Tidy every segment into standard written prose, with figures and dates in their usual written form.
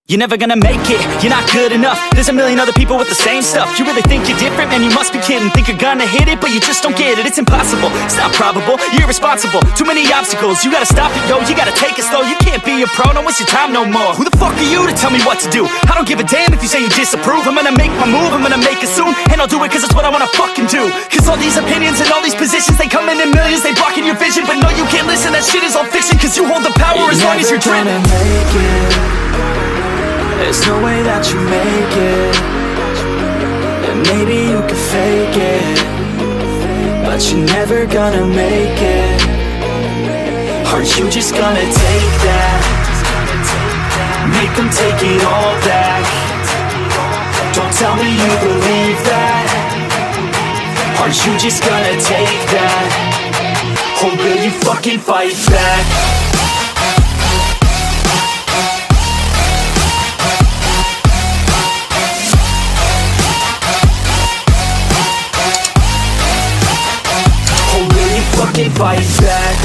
You're never gonna make it, you're not good enough. There's a million other people with the same stuff. You really think you're different? Man, you must be kidding. Think you're gonna hit it, but you just don't get it. It's impossible, it's not probable, you're irresponsible. Too many obstacles, you gotta stop it, yo. You gotta take it slow, you can't be a pro. Don't waste your time no more. Who the fuck are you to tell me what to do? I don't give a damn if you say you disapprove. I'm gonna make my move, I'm gonna make it soon. And I'll do it cause it's what I wanna fucking do. Cause all these opinions and all these positions, they come in millions, they blocking your vision. But no, you can't listen, that shit is all fiction. Cause you hold the power as long as you're dreaming. There's no way that you make it. And maybe you can fake it, but you're never gonna make it. Aren't you just gonna take that? Make them take it all back. Don't tell me you believe that. Aren't you just gonna take that? Or will you fucking fight back? Fight back.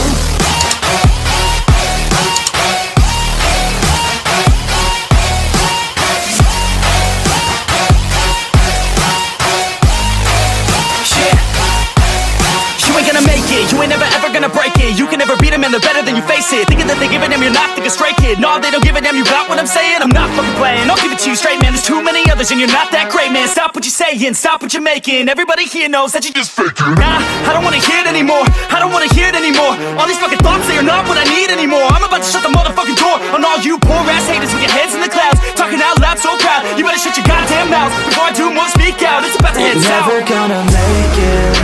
You ain't gonna make it, you ain't never ever gonna break it. You can never beat them and they're better than you face it. Thinking that they give a damn, you're not thinking straight, kid. No, they don't give a damn, you got what I'm saying? I'm not fucking playing, I'll give it to you straight, man. There's too many others and you're not that great, man. Stop what you're saying, stop what you're making. Everybody here knows that you just faking. Nah, I don't wanna hear it anymore, I don't wanna hear it anymore. All these fucking thoughts, they are not what I need anymore. I'm about to shut the motherfucking door on all you poor ass haters with your heads in the clouds, talking out loud so proud. You better shut your goddamn mouth before I do more speak out. It's about to head south. You're never gonna make it.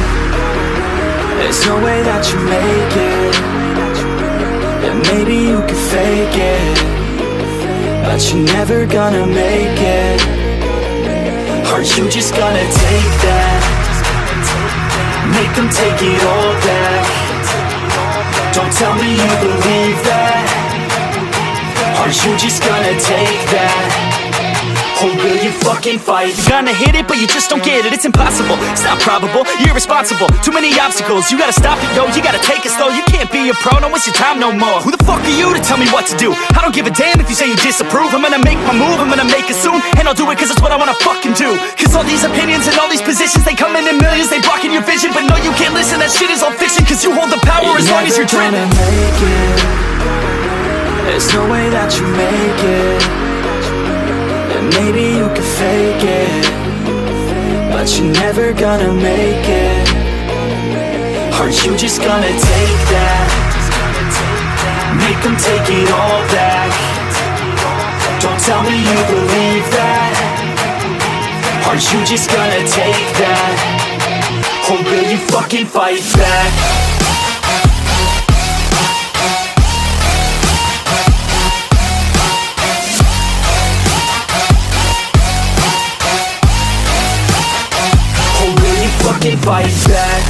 There's no way that you make it. And maybe you can fake it, but you're never gonna make it. Aren't you just gonna take that? Make them take it all back. Don't tell me you believe that. Aren't you just gonna take that? Or will you fucking fight? You're gonna hit it, but you just don't get it. It's impossible, it's not probable, you're irresponsible. Too many obstacles, you gotta stop it, yo. You gotta take it slow, you can't be a pro. Don't waste your time no more. Who the fuck are you to tell me what to do? I don't give a damn if you say you disapprove. I'm gonna make my move, I'm gonna make it soon. And I'll do it cause it's what I wanna fucking do. Cause all these opinions and all these positions, they come in millions, they blocking your vision. But no, you can't listen, that shit is all fiction. Cause you hold the power as long as you're dreaming. Make it. There's no way that you make it. And maybe you can fake it, but you're never gonna make it. Aren't you just gonna take that? Make them take it all back. Don't tell me you believe that. Aren't you just gonna take that? Or will you fucking fight back? Fight back.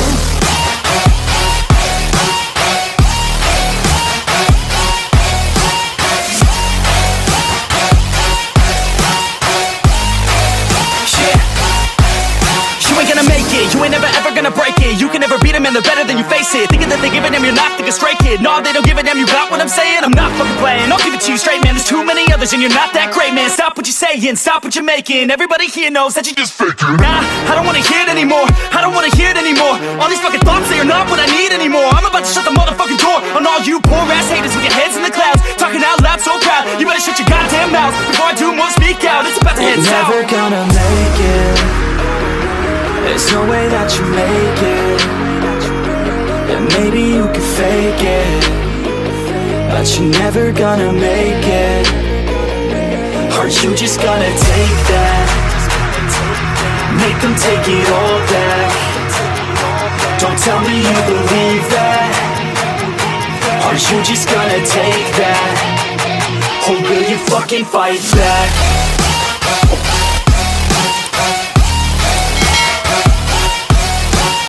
You ain't gonna make it, you ain't never ever gonna break it. You can never beat them and they're better than you face it. Thinking that they give a damn, you're not thinking straight, kid. No, they don't give a damn, you got what I'm saying? I'm not fucking playing, I'll give it to you straight, man. There's too many others and you're not that great, man. Stop what you're saying, stop what you're making. Everybody here knows that you just faking. Nah, I don't wanna hear it anymore, I don't wanna hear it anymore. All these fucking thoughts, they are not what I need anymore. I'm about to shut the motherfucking door on all you poor ass haters with your heads in the clouds, talking out loud so proud. You better shut your goddamn mouth before I do more speak out. It's about to head south. You're never gonna make it. There's no way that you make it. And maybe you can fake it, but you're never gonna make it. Aren't you just gonna take that? Make them take it all back. Don't tell me you believe that. Aren't you just gonna take that? Or will you fucking fight back?